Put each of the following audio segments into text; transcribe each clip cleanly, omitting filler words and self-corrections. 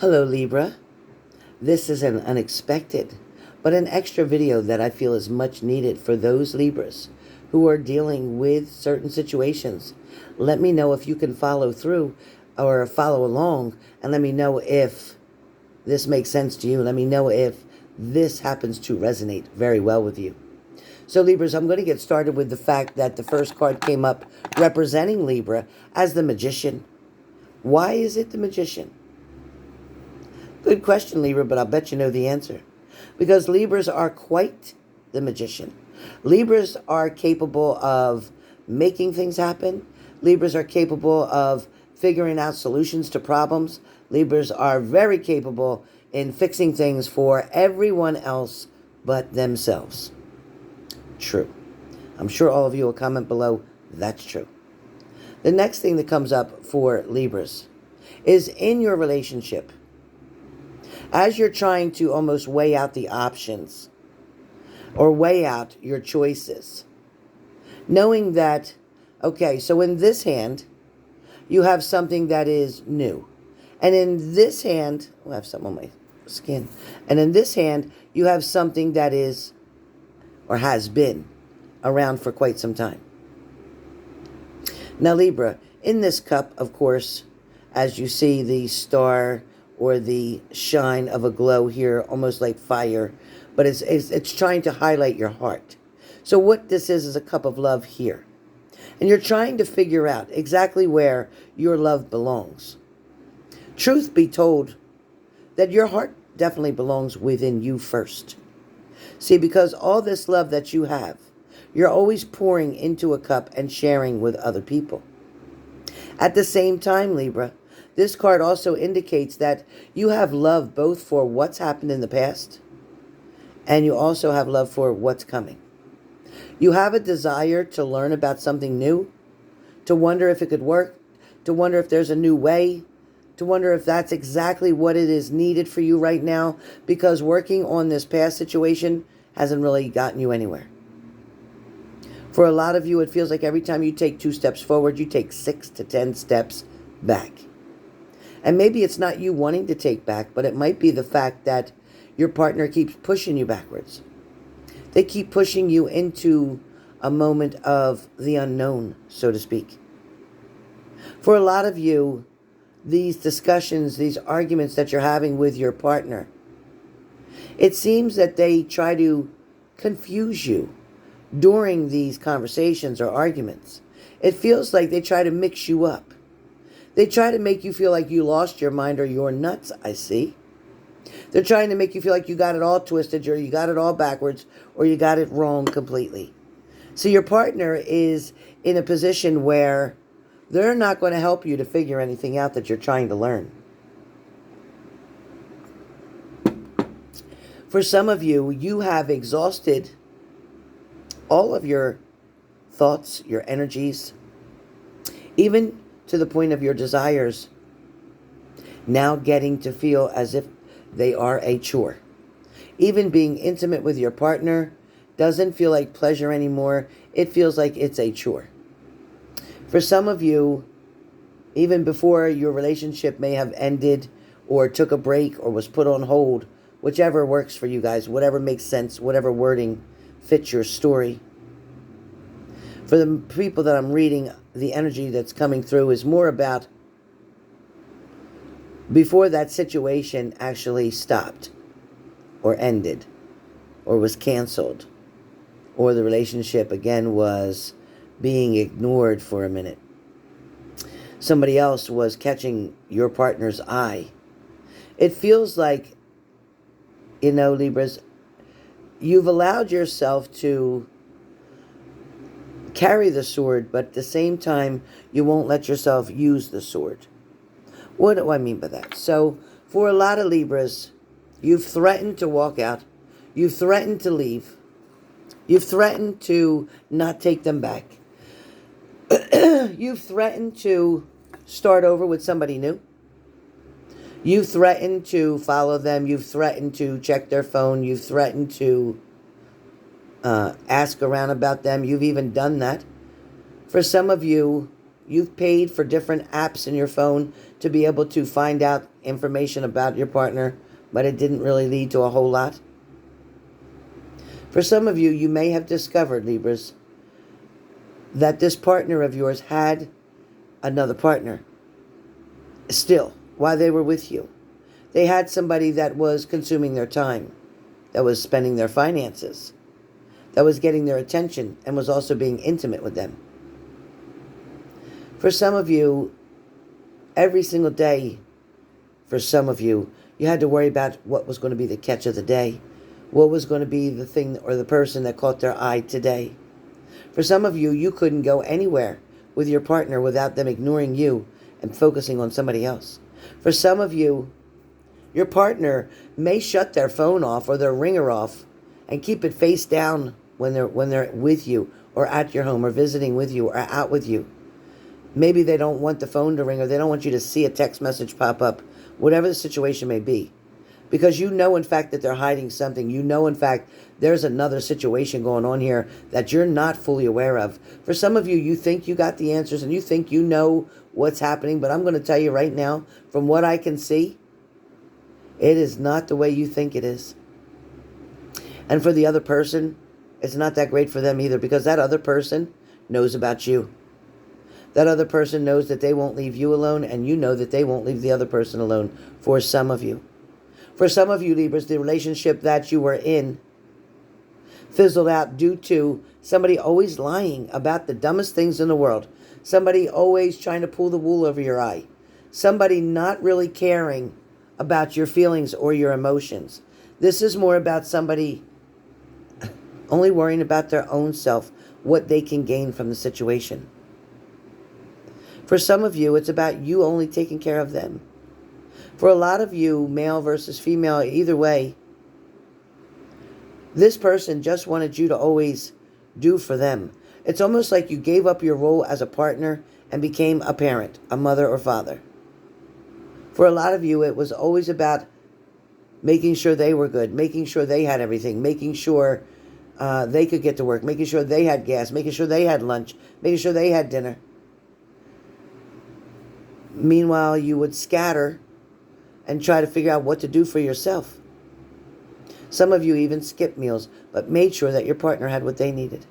Hello Libra, this is an unexpected but an extra video that I feel is much needed for those Libras who are dealing with certain situations. Let me know if you can follow through or follow along, and let me know if this makes sense to you. Let me know if this happens to resonate very well with you. So Libras, I'm going to get started with the fact that the first card came up representing Libra as the Magician. Why is it the Magician? Good question, Libra, but I'll bet you know the answer. Because Libras are quite the magician. Libras are capable of making things happen. Libras are capable of figuring out solutions to problems. Libras are very capable in fixing things for everyone else but themselves. True. I'm sure all of you will comment below, that's true. The next thing that comes up for Libras is in your relationship. As you're trying to almost weigh out the options or weigh out your choices, knowing that, okay, so in this hand, you have something that is new. And in this hand, I have something on my skin. And in this hand, you have something that is or has been around for quite some time. Now, Libra, in this cup, of course, as you see the star or the shine of a glow here, almost like fire, but it's trying to highlight your heart. So what this is a cup of love here. And you're trying to figure out exactly where your love belongs. Truth be told, that your heart definitely belongs within you first. See, because all this love that you have, you're always pouring into a cup and sharing with other people. At the same time, Libra, this card also indicates that you have love both for what's happened in the past and you also have love for what's coming. You have a desire to learn about something new, to wonder if it could work, to wonder if there's a new way, to wonder if that's exactly what it is needed for you right now, because working on this past situation hasn't really gotten you anywhere. For a lot of you, it feels like every time you take 2 steps forward, you take 6 to 10 steps back. And maybe it's not you wanting to take back, but it might be the fact that your partner keeps pushing you backwards. They keep pushing you into a moment of the unknown, so to speak. For a lot of you, these discussions, these arguments that you're having with your partner, it seems that they try to confuse you during these conversations or arguments. It feels like they try to mix you up. They try to make you feel like you lost your mind or you're nuts, I see. They're trying to make you feel like you got it all twisted or you got it all backwards or you got it wrong completely. So your partner is in a position where they're not going to help you to figure anything out that you're trying to learn. For some of you, you have exhausted all of your thoughts, your energies, even to the point of your desires now getting to feel as if they are a chore. Even being intimate with your partner doesn't feel like pleasure anymore. It feels like it's a chore. For some of you, even before your relationship may have ended or took a break or was put on hold, whichever works for you guys, whatever makes sense, whatever wording fits your story. For the people that I'm reading, the energy that's coming through is more about before that situation actually stopped or ended or was canceled or the relationship again was being ignored for a minute. Somebody else was catching your partner's eye. It feels like, Libras, you've allowed yourself to carry the sword, but at the same time, you won't let yourself use the sword. What do I mean by that? So, for a lot of Libras, you've threatened to walk out. You've threatened to leave. You've threatened to not take them back. You've threatened to start over with somebody new. You've threatened to follow them. You've threatened to check their phone. You've threatened to ask around about them. You've even done that. For some of you, you've paid for different apps in your phone to be able to find out information about your partner, but it didn't really lead to a whole lot. For some of you, you may have discovered, Libras, that this partner of yours had another partner still while they were with you. They had somebody that was consuming their time, that was spending their finances, that was getting their attention, and was also being intimate with them. For some of you, every single day, for some of you, you had to worry about what was going to be the catch of the day, what was going to be the thing or the person that caught their eye today. For some of you, you couldn't go anywhere with your partner without them ignoring you and focusing on somebody else. For some of you, your partner may shut their phone off or their ringer off and keep it face down when they're with you or at your home or visiting with you or out with you. Maybe they don't want the phone to ring, or they don't want you to see a text message pop up, whatever the situation may be. Because you know, in fact, that they're hiding something. You know, in fact, there's another situation going on here that you're not fully aware of. For some of you, you think you got the answers and you think you know what's happening. But I'm going to tell you right now, from what I can see, it is not the way you think it is. And for the other person, it's not that great for them either, because that other person knows about you. That other person knows that they won't leave you alone, and you know that they won't leave the other person alone. For some of you. For some of you, Libras, the relationship that you were in fizzled out due to somebody always lying about the dumbest things in the world. Somebody always trying to pull the wool over your eye. Somebody not really caring about your feelings or your emotions. This is more about somebody only worrying about their own self, what they can gain from the situation. For some of you, it's about you only taking care of them. For a lot of you, male versus female, either way, this person just wanted you to always do for them. It's almost like you gave up your role as a partner and became a parent, a mother or father. For a lot of you, it was always about making sure they were good, making sure they had everything, making sure they could get to work, making sure they had gas, making sure they had lunch, making sure they had dinner. Meanwhile, you would scatter and try to figure out what to do for yourself. Some of you even skipped meals, but made sure that your partner had what they needed.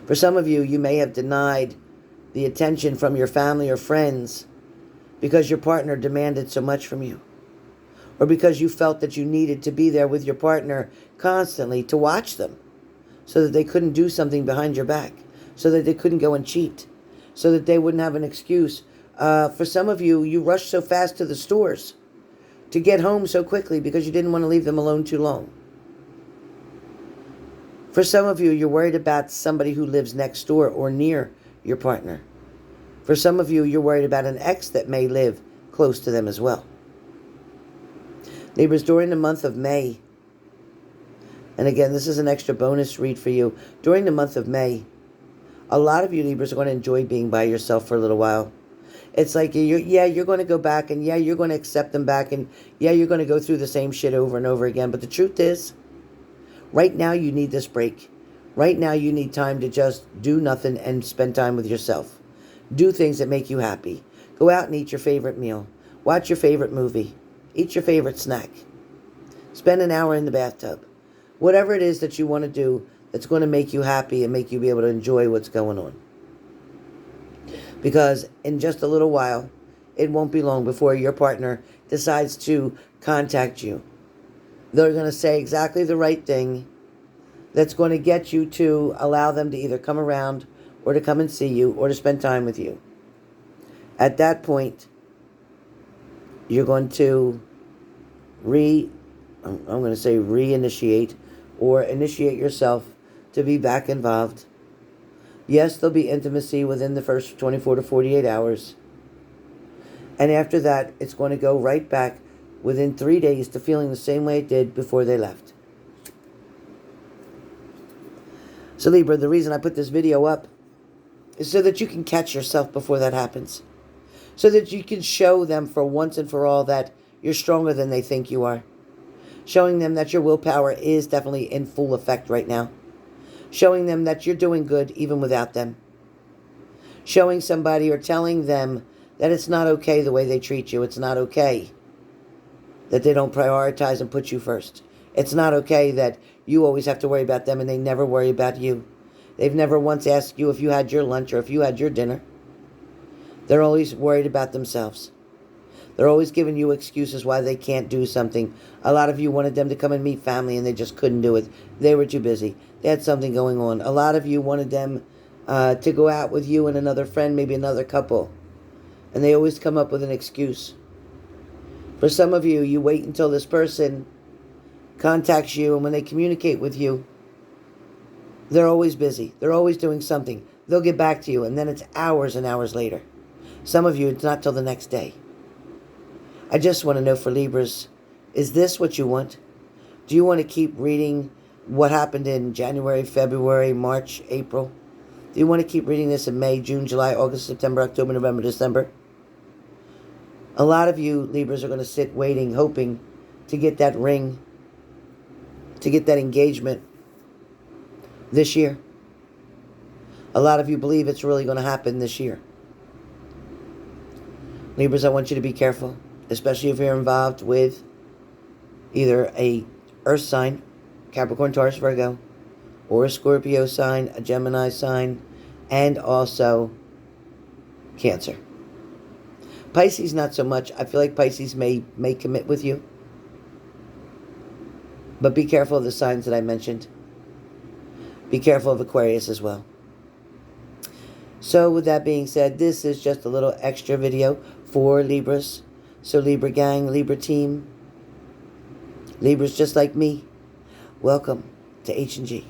For some of you, you may have denied the attention from your family or friends because your partner demanded so much from you. Or because you felt that you needed to be there with your partner constantly to watch them so that they couldn't do something behind your back, so that they couldn't go and cheat, so that they wouldn't have an excuse. For some of you, you rushed so fast to the stores to get home so quickly because you didn't want to leave them alone too long. For some of you, you're worried about somebody who lives next door or near your partner. For some of you, you're worried about an ex that may live close to them as well. Neighbors, during the month of May, and again, this is an extra bonus read for you. During the month of May, a lot of you Libras are going to enjoy being by yourself for a little while. It's like, you're going to go back, and you're going to accept them back, and you're going to go through the same shit over and over again. But the truth is, right now you need this break. Right now you need time to just do nothing and spend time with yourself. Do things that make you happy. Go out and eat your favorite meal. Watch your favorite movie. Eat your favorite snack. Spend an hour in the bathtub. Whatever it is that you want to do that's going to make you happy and make you be able to enjoy what's going on. Because in just a little while, it won't be long before your partner decides to contact you. They're going to say exactly the right thing that's going to get you to allow them to either come around or to come and see you or to spend time with you. At that point, you're going to reinitiate or initiate yourself to be back involved. Yes, there'll be intimacy within the first 24 to 48 hours. And after that, it's going to go right back within 3 days to feeling the same way it did before they left. So Libra, the reason I put this video up is so that you can catch yourself before that happens. So that you can show them for once and for all that you're stronger than they think you are. Showing them that your willpower is definitely in full effect right now. Showing them that you're doing good even without them. Showing somebody or telling them that it's not okay the way they treat you. It's not okay that they don't prioritize and put you first. It's not okay that you always have to worry about them and they never worry about you. They've never once asked you if you had your lunch or if you had your dinner. They're always worried about themselves. They're always giving you excuses why they can't do something. A lot of you wanted them to come and meet family and they just couldn't do it. They were too busy. They had something going on. A lot of you wanted them to go out with you and another friend, maybe another couple. And they always come up with an excuse. For some of you, you wait until this person contacts you, and when they communicate with you, they're always busy. They're always doing something. They'll get back to you, and then it's hours and hours later. Some of you, it's not till the next day. I just want to know for Libras, is this what you want? Do you want to keep reading what happened in January, February, March, April? Do you want to keep reading this in May, June, July, August, September, October, November, December? A lot of you Libras are going to sit waiting, hoping to get that ring, to get that engagement this year. A lot of you believe it's really going to happen this year. Libras, I want you to be careful, especially if you're involved with either a Earth sign, Capricorn, Taurus, Virgo, or a Scorpio sign, a Gemini sign, and also Cancer. Pisces, not so much. I feel like Pisces may commit with you. But be careful of the signs that I mentioned. Be careful of Aquarius as well. So with that being said, this is just a little extra video for Libras. So Libra gang, Libra team, Libras just like me, welcome to H&G.